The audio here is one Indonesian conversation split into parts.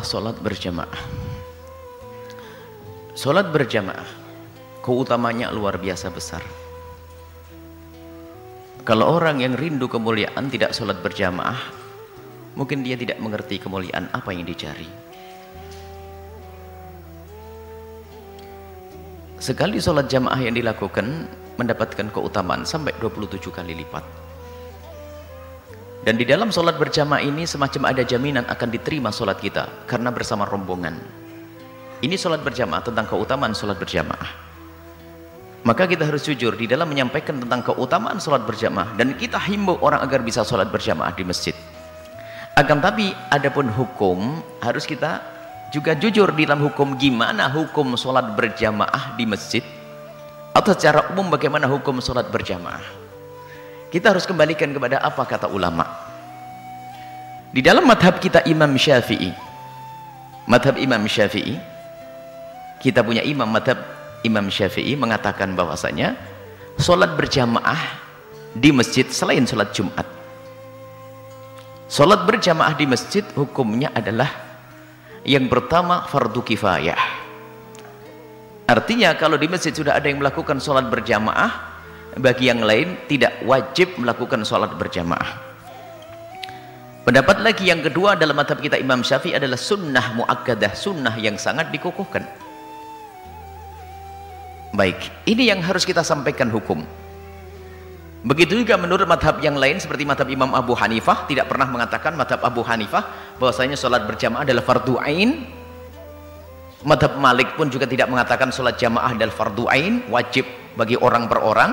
Sholat berjamaah. Sholat berjamaah keutamanya luar biasa besar. Kalau orang yang rindu kemuliaan tidak sholat berjamaah, mungkin dia tidak mengerti kemuliaan apa yang dicari. Sekali sholat jamaah yang dilakukan mendapatkan keutamaan sampai 27 kali lipat. Dan di dalam sholat berjamaah ini semacam ada jaminan akan diterima sholat kita karena bersama rombongan. Ini sholat berjamaah tentang keutamaan sholat berjamaah. Maka kita harus jujur di dalam menyampaikan tentang keutamaan sholat berjamaah, dan kita himbau orang agar bisa sholat berjamaah di masjid. Akan tapi adapun hukum harus kita juga jujur di dalam hukum. Gimana hukum sholat berjamaah di masjid, atau secara umum bagaimana hukum sholat berjamaah. Kita harus kembalikan kepada apa kata ulama. Di dalam madhab kita Imam Syafi'i, madhab Imam Syafi'i, kita punya imam madhab Imam Syafi'i mengatakan bahwasanya sholat berjamaah di masjid selain sholat Jumat, sholat berjamaah di masjid hukumnya adalah yang pertama fardu kifayah. Artinya kalau di masjid sudah ada yang melakukan sholat berjamaah, bagi yang lain tidak wajib melakukan sholat berjamaah. Pendapat lagi yang kedua dalam madhab kita Imam Syafi'i adalah sunnah muakkadah, sunnah yang sangat dikukuhkan. Baik, ini yang harus kita sampaikan hukum. Begitu juga menurut madhab yang lain seperti madhab Imam Abu Hanifah, tidak pernah mengatakan madhab Abu Hanifah bahwasanya sholat berjamaah adalah fardu ain. Madhab Malik pun juga tidak mengatakan sholat jamaah adalah fardu ain, wajib bagi orang per orang.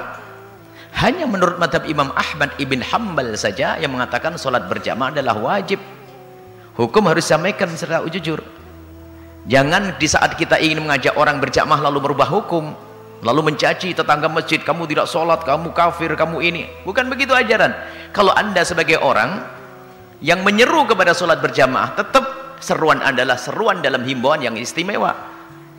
Hanya menurut madhab Imam Ahmad ibn Hanbal saja yang mengatakan sholat berjamaah adalah wajib. Hukum harus sampaikan secara jujur. Jangan di saat kita ingin mengajak orang berjamaah lalu merubah hukum, lalu mencaci tetangga masjid, kamu tidak sholat, kamu kafir, kamu ini. Bukan begitu ajaran. Kalau anda sebagai orang yang menyeru kepada sholat berjamaah, tetap seruan adalah seruan dalam himbauan yang istimewa,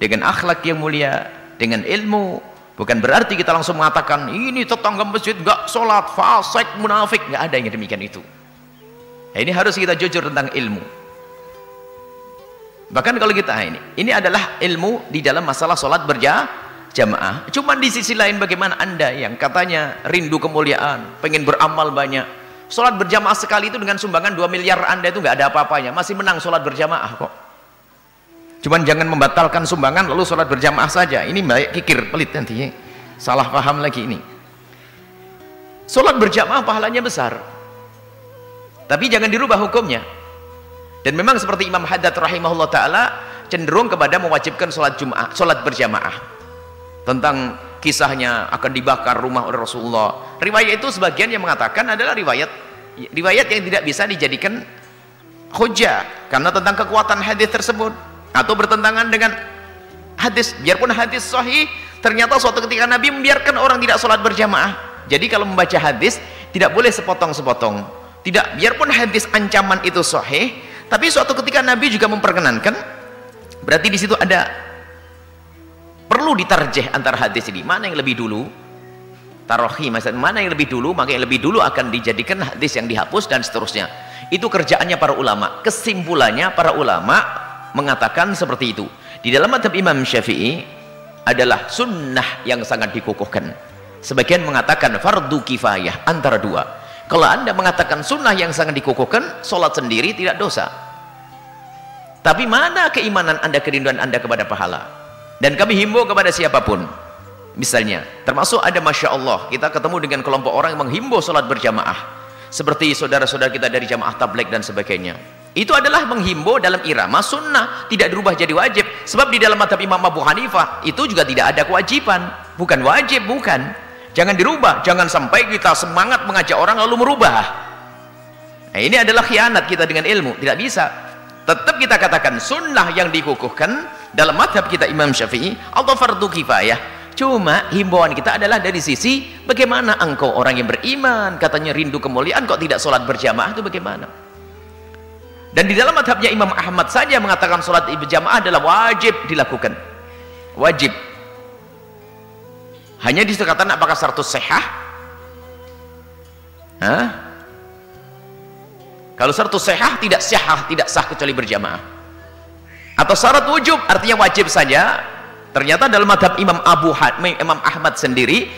dengan akhlak yang mulia, dengan ilmu. Bukan berarti kita langsung mengatakan ini tetangga masjid gak sholat, fasik, munafik. Gak ada yang demikian itu. Nah, ini harus kita jujur tentang ilmu. Bahkan kalau kita ini adalah ilmu di dalam masalah sholat berjamaah. Cuman di sisi lain bagaimana anda yang katanya rindu kemuliaan, pengen beramal banyak, sholat berjamaah sekali itu dengan sumbangan 2 miliar anda itu nggak ada apa-apanya, masih menang sholat berjamaah kok. Cuman jangan membatalkan sumbangan lalu sholat berjamaah saja. Ini baik kikir pelit nanti, salah paham lagi ini. Sholat berjamaah pahalanya besar, tapi jangan dirubah hukumnya. Dan memang seperti Imam Haddad rahimahullah ta'ala cenderung kepada mewajibkan sholat berjamaah. Tentang kisahnya akan dibakar rumah oleh Rasulullah, riwayat itu sebagian yang mengatakan adalah riwayat yang tidak bisa dijadikan hujjah karena tentang kekuatan hadis tersebut atau bertentangan dengan hadis. Biarpun hadis sahih, ternyata suatu ketika Nabi membiarkan orang tidak sholat berjamaah. Jadi kalau membaca hadis tidak boleh sepotong-sepotong, tidak, biarpun hadis ancaman itu sahih, tapi suatu ketika Nabi juga memperkenankan. Berarti di situ ada perlu ditarjih antara hadis ini, mana yang lebih dulu, tarohi maksudnya mana yang lebih dulu, maka yang lebih dulu akan dijadikan hadis yang dihapus dan seterusnya. Itu kerjaannya para ulama. Kesimpulannya para ulama mengatakan seperti itu. Di dalam madhab Imam Syafi'i adalah sunnah yang sangat dikukuhkan. Sebagian mengatakan fardu kifayah, antara dua. Kalau anda mengatakan sunnah yang sangat dikukuhkan, sholat sendiri tidak dosa. Tapi mana keimanan anda, kerinduan anda kepada pahala? Dan kami himbau kepada siapapun, misalnya termasuk ada Masya Allah kita ketemu dengan kelompok orang yang menghimbau sholat berjamaah seperti saudara-saudara kita dari jamaah tabligh dan sebagainya. Itu adalah menghimbau dalam irama sunnah, tidak dirubah jadi wajib. Sebab di dalam madhab Imam Abu Hanifah itu juga tidak ada kewajiban, bukan wajib, bukan. Jangan dirubah, jangan sampai kita semangat mengajak orang lalu merubah. Nah, ini adalah khianat kita dengan ilmu, tidak bisa. Tetap kita katakan sunnah yang dikukuhkan dalam madhab kita Imam Syafi'i atau fardu kifayah. Cuma himbauan kita adalah dari sisi bagaimana engkau orang yang beriman katanya rindu kemuliaan kok tidak sholat berjamaah, itu bagaimana? Dan di dalam madhabnya Imam Ahmad saja mengatakan sholat berjamaah adalah wajib dilakukan, wajib. Hanya dikatakan apakah syarat sihah? Kalau syarat sihah tidak sah kecuali berjamaah. Atau syarat wujub artinya wajib saja. Ternyata dalam madhab Imam Ahmad sendiri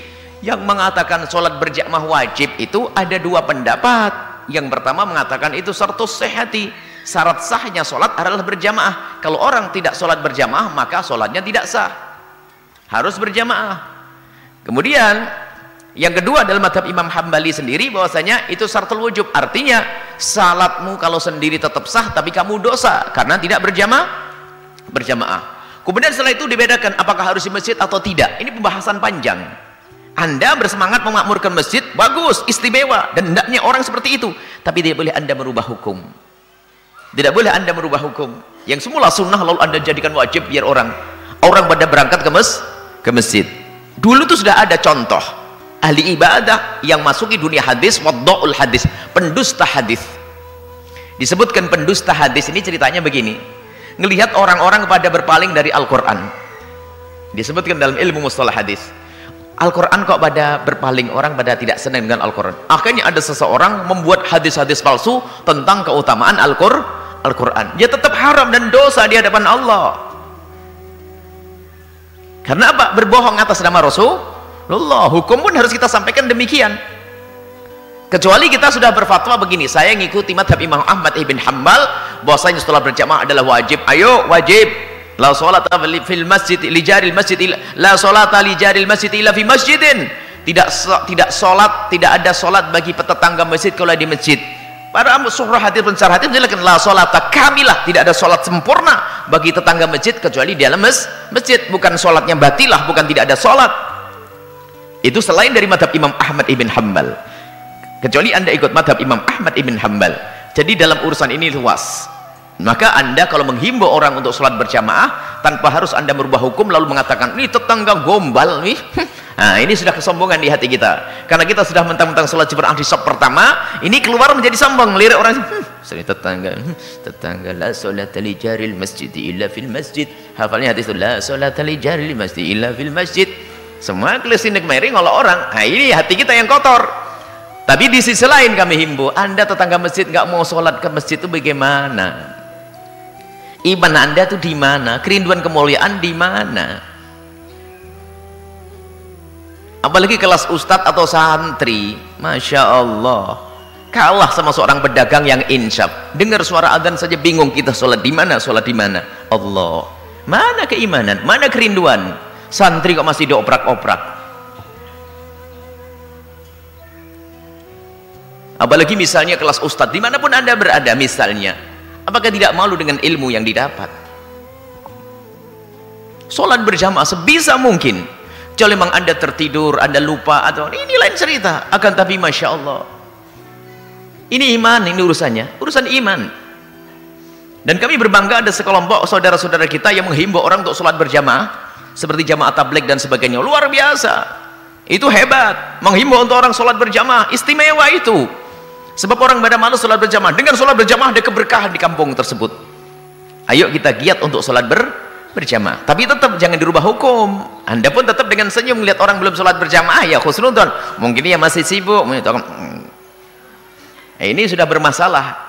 yang mengatakan sholat berjamaah wajib itu ada dua pendapat. Yang pertama mengatakan itu syaratus sihhati, syarat sahnya sholat adalah berjamaah. Kalau orang tidak sholat berjamaah maka sholatnya tidak sah, harus berjamaah. Kemudian yang kedua dalam madhab Imam Hambali sendiri bahwasanya itu syaratul wujub, artinya salatmu kalau sendiri tetap sah tapi kamu dosa karena tidak berjamaah. Kemudian setelah itu dibedakan apakah harus di masjid atau tidak. Ini pembahasan panjang. Anda bersemangat memakmurkan masjid, bagus, istimewa, dan hendaknya orang seperti itu, tapi tidak boleh Anda merubah hukum. Tidak boleh Anda merubah hukum yang semula sunnah lalu Anda jadikan wajib biar orang pada berangkat ke masjid. Dulu itu sudah ada contoh ahli ibadah yang masuki dunia hadis, wadda'ul hadis, pendusta hadis. Disebutkan pendusta hadis ini ceritanya begini, ngelihat orang-orang pada berpaling dari Al-Quran. Disebutkan dalam ilmu mustalah hadis, Al-Quran kok pada berpaling, orang pada tidak senang dengan Al-Quran. Akhirnya ada seseorang membuat hadis-hadis palsu tentang keutamaan Al-Quran. Dia tetap haram dan dosa di hadapan Allah. Karena apa? Berbohong atas nama Rasulullah. Hukum pun harus kita sampaikan demikian. Kecuali kita sudah berfatwa begini, saya ngikuti madhab Imam Ahmad ibn Hanbal bahwasanya sholat berjamaah adalah wajib. Ayo, wajib. La sholata fil masjid li jaril masjid, la sholata li jaril masjid illa fi masjidin. Tidak sholat, tidak ada sholat bagi tetangga masjid kalau di masjid. Para surah hadis pensyarah hadis menjelaskan la sholata kamilah, tidak ada sholat sempurna bagi tetangga masjid kecuali di dalam masjid. Bukan sholatnya batilah, bukan tidak ada sholat. Itu selain dari madhab Imam Ahmad ibn Hanbal. Kecuali Anda ikut madhab Imam Ahmad ibn Hanbal. Jadi dalam urusan ini luas. Maka Anda kalau menghimbau orang untuk sholat berjamaah tanpa harus Anda merubah hukum lalu mengatakan ini tetangga gombal nih, nah ini sudah kesombongan di hati kita karena kita sudah mentang-mentang sholat berjamaah di sop pertama, ini keluar menjadi sombong, lirik orang tetangga la sholat li jaril masjid illa fil masjid. Hafalnya hadis itu la sholat li jaril masjid illa fil masjid. Semua kelesinek meri ngolok orang. Nah ini hati kita yang kotor. Tapi di sisi lain kami himbau, Anda tetangga masjid nggak mau sholat ke masjid itu bagaimana? Iman Anda itu di mana? Kerinduan kemuliaan di mana? Apalagi kelas ustadz atau santri, masya Allah, kalah sama seorang pedagang yang insaf. Dengar suara adzan saja bingung kita sholat di mana, sholat di mana. Allah, mana keimanan, mana kerinduan? Santri kok masih dioprak-oprak. Apalagi misalnya kelas ustadz, dimanapun Anda berada misalnya, apakah tidak malu dengan ilmu yang didapat? Sholat berjamaah sebisa mungkin. Kalau memang Anda tertidur, Anda lupa, atau ini lain cerita. Akan tapi masya Allah, ini iman, ini urusannya, urusan iman. Dan kami berbangga ada sekelompok saudara-saudara kita yang menghimbau orang untuk sholat berjamaah, seperti jamaah tabligh dan sebagainya. Luar biasa, itu hebat. Menghimbau untuk orang sholat berjamaah, istimewa itu. Sebab orang pada malu sholat berjamaah. Dengan sholat berjamaah ada keberkahan di kampung tersebut. Ayo kita giat untuk sholat berjamaah. Tapi tetap jangan dirubah hukum. Anda pun tetap dengan senyum melihat orang belum sholat berjamaah, ya khusnudon. Mungkin dia masih sibuk. Ini sudah bermasalah.